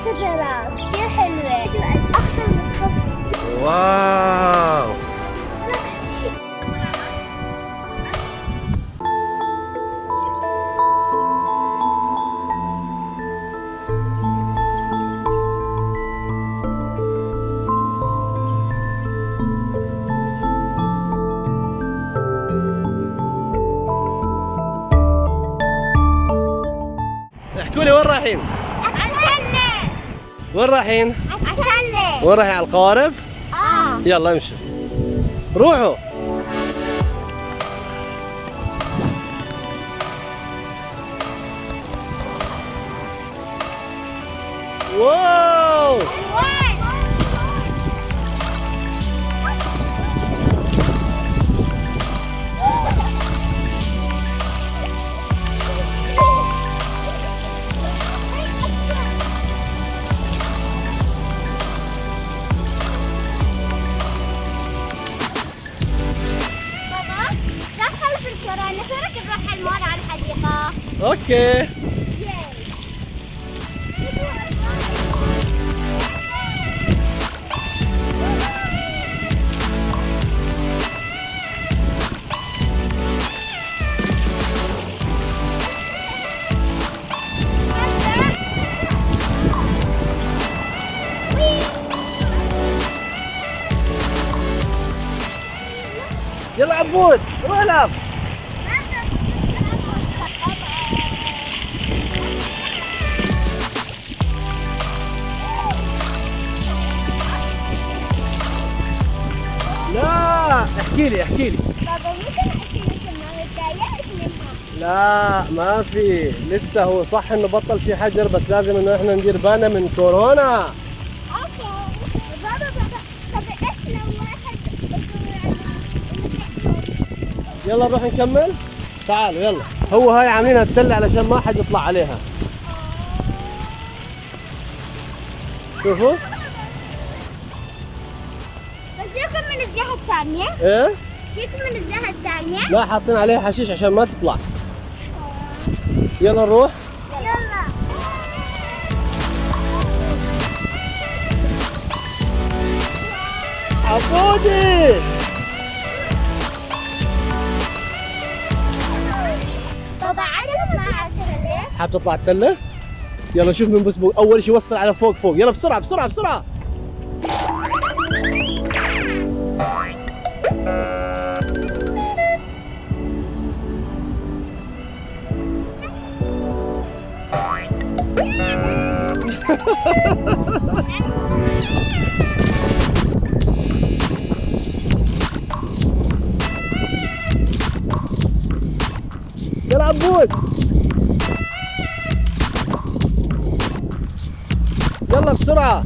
شجرة كتير حلوة أخضر متصفى. واو. احكوا لي وين رايحين؟ عالسلة. وين رايحين؟ عالسلة. وين رايحين على القوارب؟ يلا امشوا روحوا. واو نروح نروح المول على الحديقة. اوكي. يلا عبود روح العب. لا احكي لي بابا ممكن احكي لك انه تضايقت منها؟ لا ما في لسه. هو صح انه بطل في حجر بس لازم انه احنا ندير بالنا من كورونا. اوكي بابا طب ايش لو واحد يلا نروح نكمل. تعالوا يلا. هو هاي عاملينها تدلع علشان ما حد يطلع عليها. شوفوا. بديكم من الجهة الثانية؟ ايه؟ بديكم من الجهة الثانية؟ لا حاطين عليها حشيش عشان ما تطلع. يلا نروح. يلا. عبودي بابا عارف ما عارفة ليه؟ حاب تطلع التلة؟ يلا شوف من بس اول شيء وصل على فوق فوق. يلا بسرعة بسرعة بسرعة. يلا عبود. يلا بسرعة.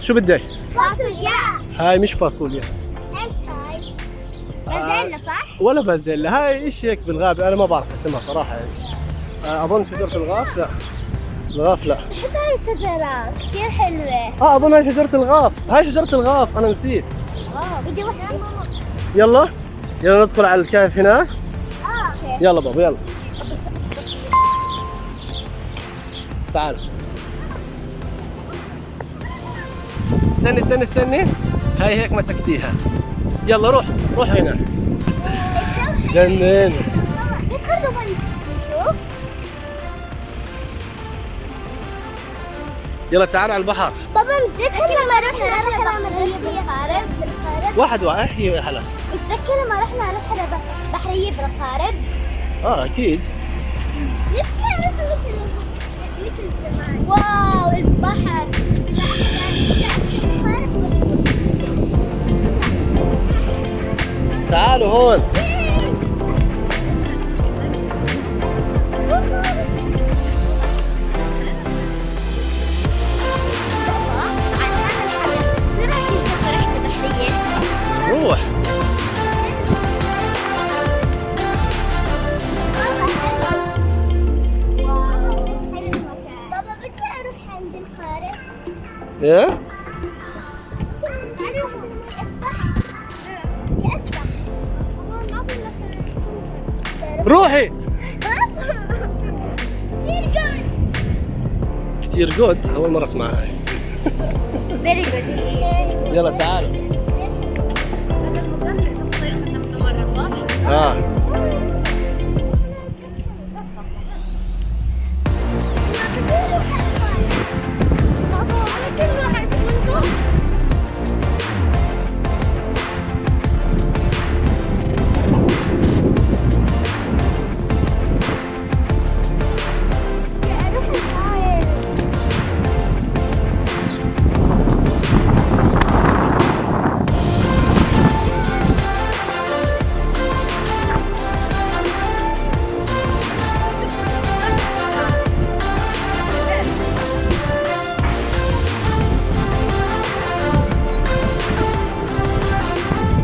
شو بدك؟ فاصوليا. هاي مش فاصوليا. ايش هاي؟ بازيلا صح؟ ولا بازيلا. هاي ايش هيك بالغابة انا ما بعرف اسمها صراحة يعني. اظن شجرة الغاف. لا الغاف لا. بحب هاي الشجرة كثير حلوة. اظن هاي شجرة الغاف. هاي شجرة الغاف انا نسيت. بدي واحدة. يلا يلا ندخل على الكهف هناك. اوكي. يلا بابا يلا. تعال. استني استني استني. هاي هيك مسكتيها. يلا روح روح هنا. جنن. ندخل نشوف. يلا تعال على البحر. بابا متذكر لما رحنا رحلة بالقارب؟ واحد احكي يا حلا. متذكر لما رحنا رحلة بحرية بالقارب؟ اكيد. مثل زمان. واو البحر. تعالوا هون. ايه تعالوا اسبح. يا اسبح. ما في روحي. كثير جود. كتير جود، اول مره اسمعها هاي. فيري جود. يلا تعالوا.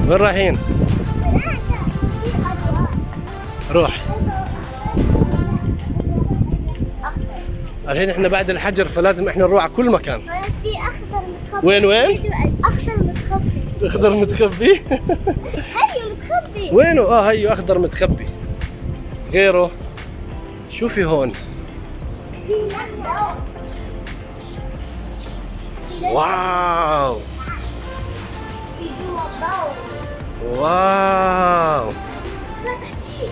وين رايحين؟ روح. الحين احنا بعد الحجر فلازم احنا نروح على كل مكان. في اخضر متخبي. وين؟ اخضر متخبي. اخضر متخبي. هيو متخبي. وينه؟ هيو اخضر متخبي. غيره شوفي هون. في لمبة. واو في جوا ضوء. واو. لا تحتي.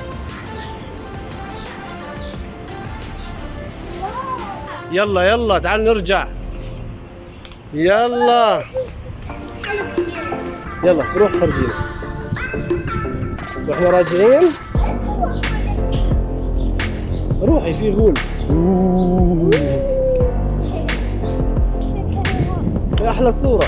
يلا يلا تعال نرجع. يلا حلو كثير. يلا روح فرجينا. واحنا راجعين روحي في غول. أوه. احلى صورة.